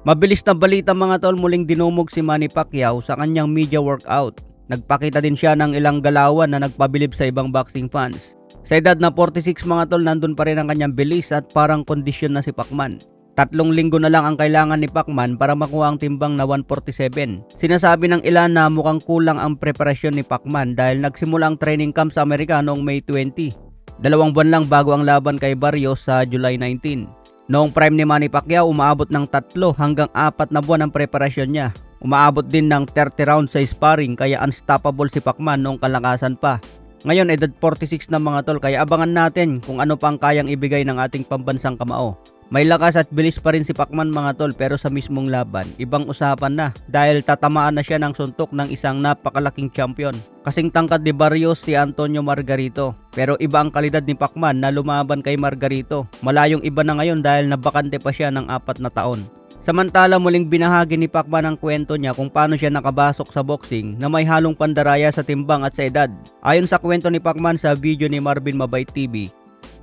Mabilis na balita mga tol, muling dinumog si Manny Pacquiao sa kanyang media workout. Nagpakita din siya ng ilang galawan na nagpabilib sa ibang boxing fans. Sa edad na 46 mga tol, nandun pa rin ang kanyang bilis at parang kondisyon na si Pacman. 3 linggo na lang ang kailangan ni Pacman para makuha ang timbang na 147. Sinasabi ng ilan na mukhang kulang ang preparasyon ni Pacman dahil nagsimula ang training camp sa Amerika noong May 20. 2 buwan lang bago ang laban kay Barrios sa July 19. Noong prime ni Manny Pacquiao, umaabot ng 3 hanggang 4 na buwan ang preparasyon niya. Umaabot din ng 30 rounds sa sparring kaya unstoppable si Pacman noong kalakasan pa. Ngayon edad 46 na mga tol, kaya abangan natin kung ano pa ang kayang ibigay ng ating pambansang kamao. May lakas at bilis pa rin si Pacman mga tol, pero sa mismong laban, ibang usapan na dahil tatamaan na siya ng suntok ng isang napakalaking champion. Kasing tangkad ni Barrios si Antonio Margarito, pero iba ang kalidad ni Pacman na lumaban kay Margarito. Malayong iba na ngayon dahil nabakante pa siya ng 4 na taon. Samantala muling binahagi ni Pacman ang kwento niya kung paano siya nakabasok sa boxing na may halong pandaraya sa timbang at sa edad. Ayon sa kwento ni Pacman sa video ni Marvin Mabait TV,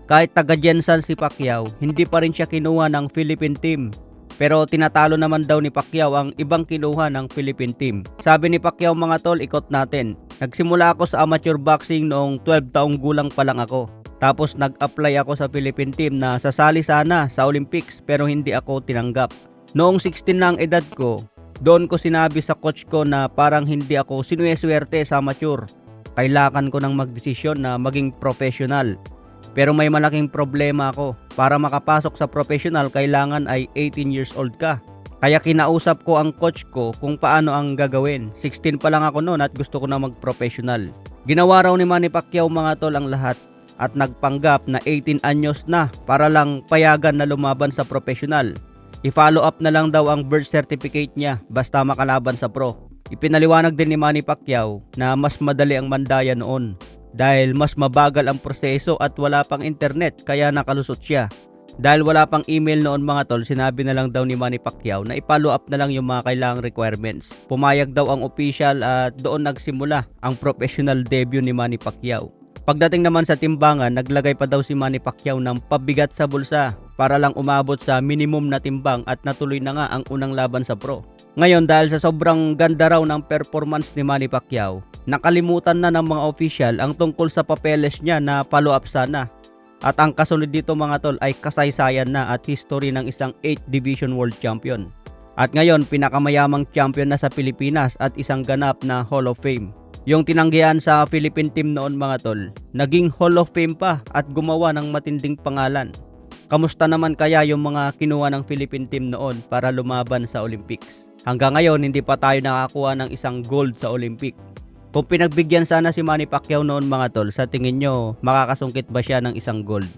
kahit taga Jensan si Pacquiao, hindi pa rin siya kinuha ng Philippine team. Pero tinatalo naman daw ni Pacquiao ang ibang kinuha ng Philippine team. Sabi ni Pacquiao mga tol, ikot natin. Nagsimula ako sa amateur boxing noong 12 taong gulang pa lang ako. Tapos nag-apply ako sa Philippine team na sasali sana sa Olympics pero hindi ako tinanggap. Noong 16 na ang edad ko, doon ko sinabi sa coach ko na parang hindi ako sinuweswerte sa amateur. Kailangan ko ng magdesisyon na maging professional. Pero may malaking problema ako. Para makapasok sa professional, kailangan ay 18 years old ka. Kaya kinausap ko ang coach ko kung paano ang gagawin. 16 pa lang ako noon at gusto ko na mag-professional. Ginawa raw ni Manny Pacquiao mga tol ang lahat at nagpanggap na 18 anyos na para lang payagan na lumaban sa professional. I-follow up na lang daw ang birth certificate niya basta makalaban sa pro. Ipinaliwanag din ni Manny Pacquiao na mas madali ang mandaya noon dahil mas mabagal ang proseso at wala pang internet kaya nakalusot siya. Dahil wala pang email noon mga tol, sinabi na lang daw ni Manny Pacquiao na i-follow up na lang yung mga kailangang requirements. Pumayag daw ang official at doon nagsimula ang professional debut ni Manny Pacquiao. Pagdating naman sa timbangan, naglagay pa daw si Manny Pacquiao ng pabigat sa bulsa para lang umabot sa minimum na timbang at natuloy na nga ang unang laban sa pro. Ngayon dahil sa sobrang ganda raw ng performance ni Manny Pacquiao, nakalimutan na ng mga official ang tungkol sa papeles niya na follow up sana. At ang kasunod dito mga tol ay kasaysayan na at history ng isang 8th Division World Champion. At ngayon pinakamayamang champion na sa Pilipinas at isang ganap na Hall of Fame. Yung tinanggihan sa Philippine team noon mga tol, naging Hall of Fame pa at gumawa ng matinding pangalan. Kamusta naman kaya yung mga kinuha ng Philippine team noon para lumaban sa Olympics? Hanggang ngayon hindi pa tayo nakakuha ng isang gold sa Olympic. Kung pinagbigyan sana si Manny Pacquiao noon mga tol, sa tingin nyo makakasungkit ba siya ng isang gold?